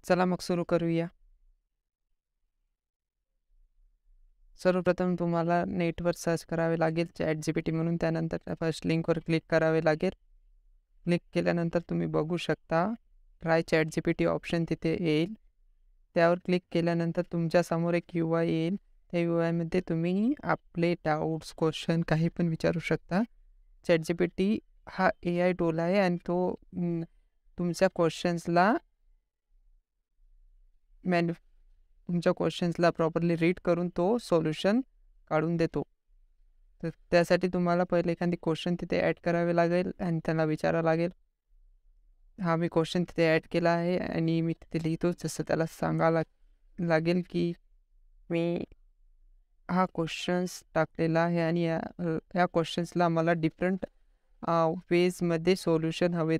चला मग सुरू करूया. सर्वप्रथम तुम्हाला नेटवर सर्च करावे लागेल ChatGPT म्हणून. त्यानंतर फर्स्ट लिंकवर क्लिक करावे लागेल. क्लिक केल्यानंतर तुम्ही बघू शकता ट्राय ChatGPT ऑप्शन तिथे येईल. त्यावर क्लिक केल्यानंतर तुमच्यासमोर एक UI येईल. त्या UIमध्ये तुम्ही आपले डाऊट्स, क्वेश्चन काही पण विचारू शकता. ChatGPT हा AI टूल आहे आणि तो तुमच्या क्वेश्चन्सला तुमच्या क्वेश्चन्सला प्रॉपरली रीड करून तो सोल्युशन काढून देतो. तर त्यासाठी तुम्हाला पहिले एखादी क्वेश्चन तिथे ॲड करावे लागेल आणि त्याला विचारावं लागेल. हा मी क्वेश्चन तिथे ॲड केला आहे आणि मी तिथे लिहितो. जसं त्याला सांगावं लागेल की मी हा क्वेश्चन्स टाकलेला आहे आणि या क्वेश्चन्सला मला डिफरंट वेजमध्ये सोल्युशन हवे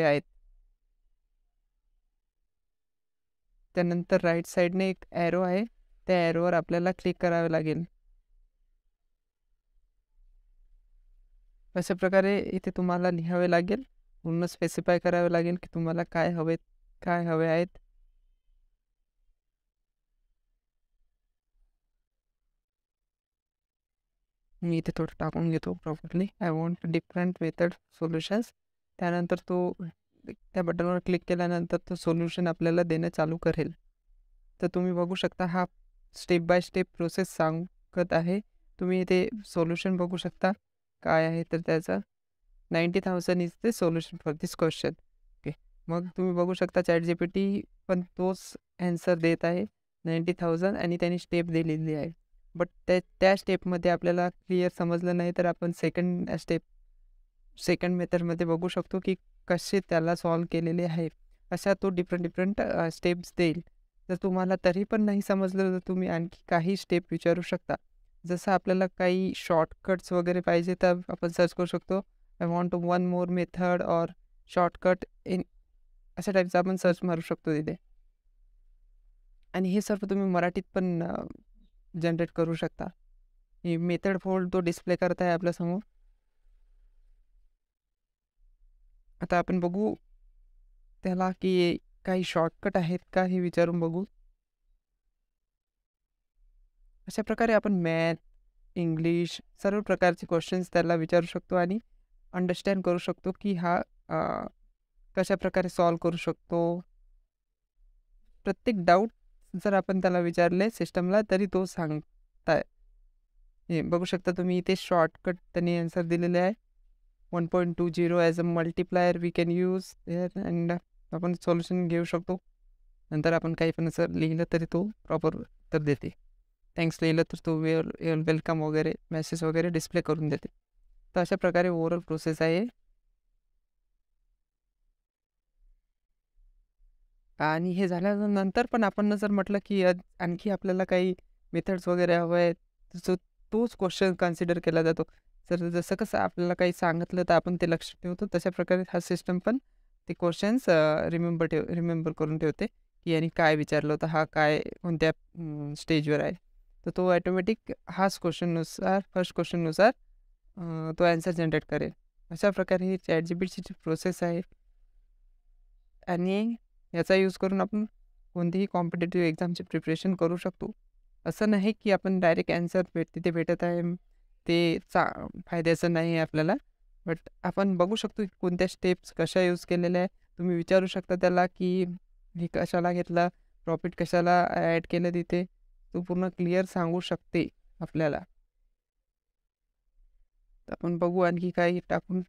आहेत. त्यानंतर राईट साईडने एक ॲरो आहे, त्या ॲरोवर आपल्याला क्लिक करावे लागेल. अशा प्रकारे इथे तुम्हाला लिहावे लागेल, पूर्ण स्पेसिफाय करावे लागेल की तुम्हाला काय हवे आहेत. मी इथे थोडं टाकून घेतो properly. I want different method solutions. त्यानंतर त्या बटनवर क्लिक केल्यानंतर तो सोल्युशन आपल्याला देणं चालू करेल. तर तुम्ही बघू शकता हा स्टेप बाय स्टेप प्रोसेस सांगत आहे. तुम्ही इथे सोल्युशन बघू शकता काय आहे. तर त्याचा 90,000 is the solution for this question. Okay, मग तुम्ही बघू शकता ChatGPT पण तोच ॲन्सर देत आहे 90,000 आणि त्यांनी स्टेप दिलेली आहे. बट त्या स्टेपमध्ये आपल्याला क्लिअर समजलं नाही तर आपण सेकंड मेथडमध्ये बघू शकतो की कसे त्याला सॉल्व केलेले आहे. अशा तो डिफरंट स्टेप्स देईल. जर तुम्हाला तरी पण नाही समजलं तर तुम्ही आणखी काही स्टेप विचारू शकता. जसं आपल्याला काही शॉर्टकट्स वगैरे पाहिजे तर आपण सर्च करू शकतो. I want one more method or shortcut in अशा टाईपचं आपण सर्च मारू शकतो तिथे. आणि हे सर्व तुम्ही मराठीत पण जनरेट करू शकता. ही मेथड फोल्ड तो डिस्प्ले करत आहे आपल्यासमोर. आता आपण बघू त्याला की काही शॉर्टकट आहेत का हे विचारून बघू. अशा प्रकारे आपण मॅथ, इंग्लिश सर्व प्रकारचे क्वेश्चन्स त्याला विचारू शकतो आणि अंडरस्टँड करू शकतो की हा कशाप्रकारे सॉल्व करू शकतो. प्रत्येक डाऊट जर आपण त्याला विचारले सिस्टमला तरी तो सांगताय. हे बघू शकता तुम्ही इथे शॉर्टकट त्यांनी आन्सर दिलेले आहे. 1.20 as a multiplier we can use there and आपण सोल्युशन घेऊ शकतो. नंतर आपण काही पण असं लिहिलं तरी तो प्रॉपर उत्तर देते. थँक्स लिहिलं तर तो वेलकम वगैरे मेसेज वगैरे डिस्प्ले करून देते. तर अशा प्रकारे ओव्हरऑल प्रोसेस आहे. आणि हे झाल्यानंतर पण आपण जर म्हटलं की आणखी आपल्याला काही मेथड्स वगैरे हवे आहेत तर तोच क्वेश्चन कन्सिडर केला जातो. तर जसं कसं आपल्याला काही सांगितलं तर आपण ते लक्षात ठेवतो, तशा प्रकारे हा सिस्टम पण ते क्वेश्चन्स रिमेंबर करून ठेवते की यांनी काय विचारलं होतं, हा काय कोणत्या स्टेजवर आहे. तर तो ॲटोमॅटिक हाच क्वेश्चननुसार फर्स्ट क्वेश्चननुसार तो ॲन्सर जनरेट करेल. अशा प्रकारे ही ChatGPTची प्रोसेस आहे आणि याचा यूज करून आपण कोणतीही कॉम्पिटिटिव्ह एक्झामची प्रिपरेशन करू शकतो. असं नाही की आपण डायरेक्ट ॲन्सर तिथे भेटत आहे ते फायद्याचं नाही आहे आपल्याला. बट आपण बघू शकतो की कोणत्या स्टेप्स कशा यूज केलेल्या आहे. तुम्ही विचारू शकता त्याला की हे कशाला घेतला, प्रॉफिट कशाला ॲड केलं तिथे. तो पूर्ण क्लिअर सांगू शकते आपल्याला. तर आपण बघू आणखी काही टाकून